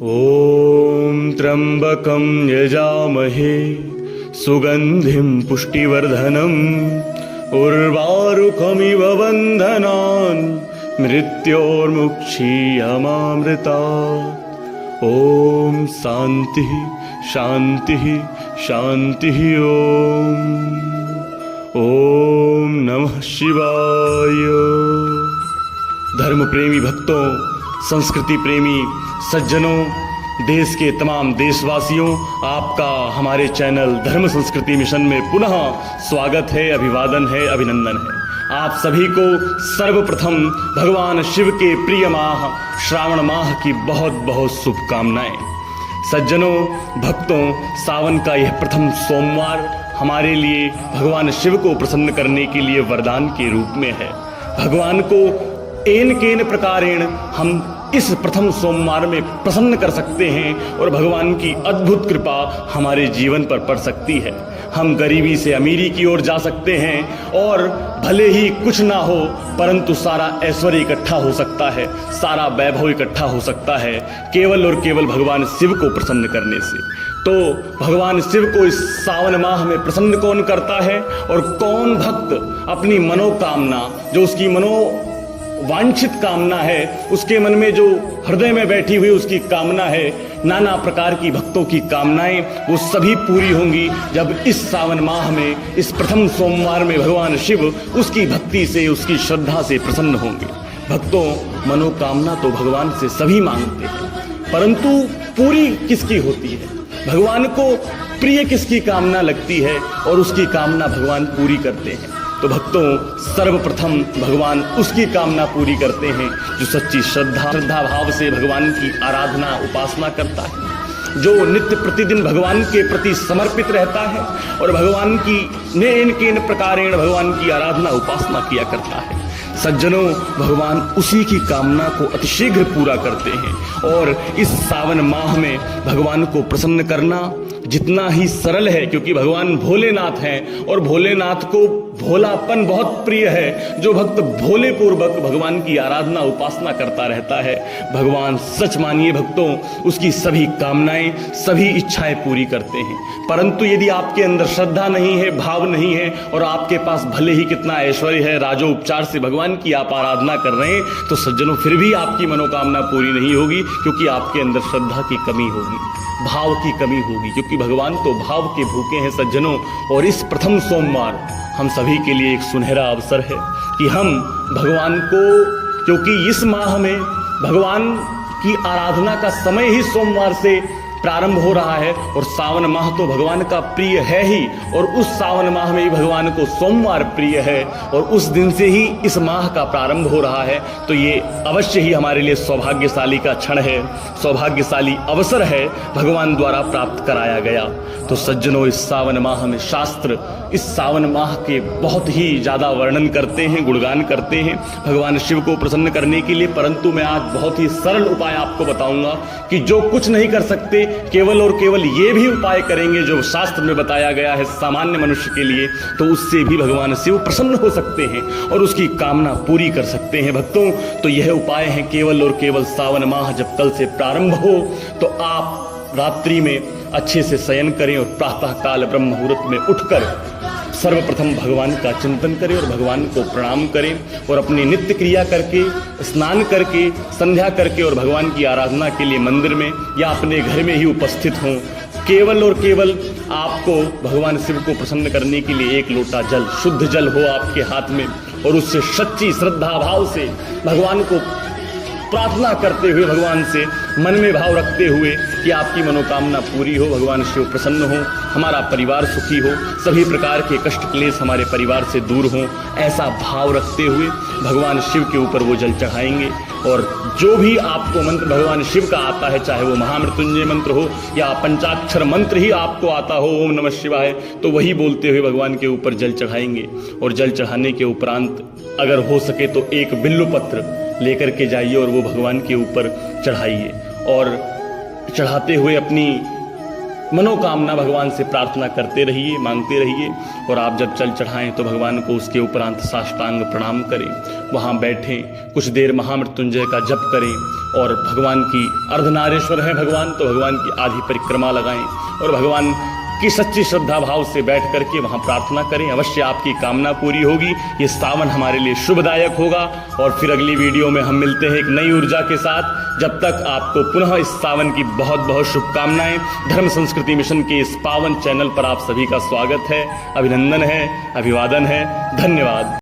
ॐ त्र्यम्बकं यजामहे सुगन्धिं पुष्टिवर्धनम् उर्वारुकमिव बन्धनान् मृत्योर्मुक्षीयमामृतात्। ॐ शान्तिः शान्तिः शान्तिः। ॐ नमः शिवाय। धर्म प्रेमी भक्तों, संस्कृति प्रेमी सज्जनों, देश के तमाम देशवासियों, आपका हमारे चैनल धर्म संस्कृति मिशन में पुनः स्वागत है, अभिवादन है, अभिनंदन है। आप सभी को सर्वप्रथम भगवान शिव के प्रिय माह श्रावण माह की बहुत बहुत शुभकामनाएं। सज्जनों, भक्तों, सावन का यह प्रथम सोमवार हमारे लिए भगवान शिव को प्रसन्न करने के लिए वरदान के रूप में है। भगवान को एन केन प्रकारेण हम इस प्रथम सोमवार में प्रसन्न कर सकते हैं और भगवान की अद्भुत कृपा हमारे जीवन पर पड़ सकती है। हम गरीबी से अमीरी की ओर जा सकते हैं और भले ही कुछ ना हो परंतु सारा ऐश्वर्य इकट्ठा हो सकता है, सारा वैभव इकट्ठा हो सकता है केवल और केवल भगवान शिव को प्रसन्न करने से। तो भगवान शिव को इस सावन माह में प्रसन्न कौन करता है और कौन भक्त अपनी मनोकामना, जो उसकी वांछित कामना है, उसके मन में जो हृदय में बैठी हुई उसकी कामना है, नाना प्रकार की भक्तों की कामनाएं, वो सभी पूरी होंगी जब इस सावन माह में इस प्रथम सोमवार में भगवान शिव उसकी भक्ति से, उसकी श्रद्धा से प्रसन्न होंगे। भक्तों, मनोकामना तो भगवान से सभी मांगते हैं, परंतु पूरी किसकी होती है, भगवान को प्रिय किसकी कामना लगती है और उसकी कामना भगवान पूरी करते हैं। तो भक्तों, सर्वप्रथम भगवान उसकी कामना पूरी करते हैं जो सच्ची श्रद्धा भाव से भगवान की आराधना उपासना करता है, जो नित्य प्रतिदिन भगवान के प्रति समर्पित रहता है और भगवान की नेन केन प्रकारेण भगवान की आराधना उपासना किया करता है। सज्जनों, भगवान उसी की कामना को अतिशीघ्र पूरा करते हैं और इस सावन माह में भगवान को प्रसन्न करना जितना ही सरल है, क्योंकि भगवान भोलेनाथ हैं और भोलेनाथ को भोलापन बहुत प्रिय है। जो भक्त भोले पूर्वक भगवान की आराधना उपासना करता रहता है, भगवान सच मानिए भक्तों उसकी सभी कामनाएं, सभी इच्छाएं पूरी करते हैं। परंतु यदि आपके अंदर श्रद्धा नहीं है, भाव नहीं है और आपके पास भले ही कितना ऐश्वर्य है, राजोपचार से भगवान की आप आराधना कर रहे हैं, तो सज्जनों फिर भी आपकी मनोकामना पूरी नहीं होगी, क्योंकि आपके अंदर श्रद्धा की कमी होगी, भाव की कमी होगी, क्योंकि भगवान तो भाव के भूखे हैं। सज्जनों, और इस प्रथम सोमवार हम सभी के लिए एक सुनहरा अवसर है कि हम भगवान को, क्योंकि इस माह में भगवान की आराधना का समय ही सोमवार से प्रारंभ हो रहा है और सावन माह तो भगवान का प्रिय है ही, और उस सावन माह में ही भगवान को सोमवार प्रिय है और उस दिन से ही इस माह का प्रारंभ हो रहा है। तो ये अवश्य ही हमारे लिए सौभाग्यशाली का क्षण है, सौभाग्यशाली अवसर है, भगवान द्वारा प्राप्त कराया गया। तो सज्जनों, इस सावन माह में शास्त्र इस सावन माह के बहुत ही ज़्यादा वर्णन करते हैं, गुणगान करते हैं भगवान शिव को प्रसन्न करने के लिए। परंतु मैं आज बहुत ही सरल उपाय आपको बताऊंगा कि जो कुछ नहीं कर सकते, केवल और केवल ये भी उपाय करेंगे जो शास्त्र में बताया गया है सामान्य मनुष्य के लिए, तो उससे भी भगवान शिव प्रसन्न हो सकते हैं और उसकी कामना पूरी कर सकते हैं। भक्तों, तो यह उपाय है केवल और केवल सावन माह जब कल से प्रारंभ हो तो आप रात्रि में अच्छे से शयन करें और प्रातः काल ब्रह्म मुहूर्त में उठकर सर्वप्रथम भगवान का चिंतन करें और भगवान को प्रणाम करें और अपनी नित्य क्रिया करके, स्नान करके, संध्या करके और भगवान की आराधना के लिए मंदिर में या अपने घर में ही उपस्थित हों। केवल और केवल आपको भगवान शिव को प्रसन्न करने के लिए एक लोटा जल, शुद्ध जल हो आपके हाथ में और उससे सच्ची श्रद्धा भाव से भगवान को प्रार्थना करते हुए, भगवान से मन में भाव रखते हुए कि आपकी मनोकामना पूरी हो, भगवान शिव प्रसन्न हो, हमारा परिवार सुखी हो, सभी प्रकार के कष्ट क्लेश हमारे परिवार से दूर हों, ऐसा भाव रखते हुए भगवान शिव के ऊपर वो जल चढ़ाएंगे। और जो भी आपको मंत्र भगवान शिव का आता है, चाहे वो महामृत्युंजय मंत्र हो या पंचाक्षर मंत्र ही आपको आता हो, ओम नमः शिवाय, तो वही बोलते हुए भगवान के ऊपर जल चढ़ाएंगे। और जल चढ़ाने के उपरांत अगर हो सके तो एक बिल्व पत्र लेकर के जाइए और वो भगवान के ऊपर चढ़ाइए और चढ़ाते हुए अपनी मनोकामना भगवान से प्रार्थना करते रहिए, मांगते रहिए। और आप जब जल चढ़ाएं तो भगवान को उसके उपरांत साष्टांग प्रणाम करें, वहाँ बैठें, कुछ देर महामृत्युंजय का जप करें और भगवान की अर्धनारीश्वर हैं भगवान, तो भगवान की आधी परिक्रमा लगाएं और भगवान की सच्ची श्रद्धा भाव से बैठ करके वहां प्रार्थना करें। अवश्य आपकी कामना पूरी होगी। ये सावन हमारे लिए शुभदायक होगा। और फिर अगली वीडियो में हम मिलते हैं एक नई ऊर्जा के साथ। जब तक आपको पुनः इस सावन की बहुत बहुत शुभकामनाएं। धर्म संस्कृति मिशन के इस पावन चैनल पर आप सभी का स्वागत है, अभिनंदन है, अभिवादन है। धन्यवाद।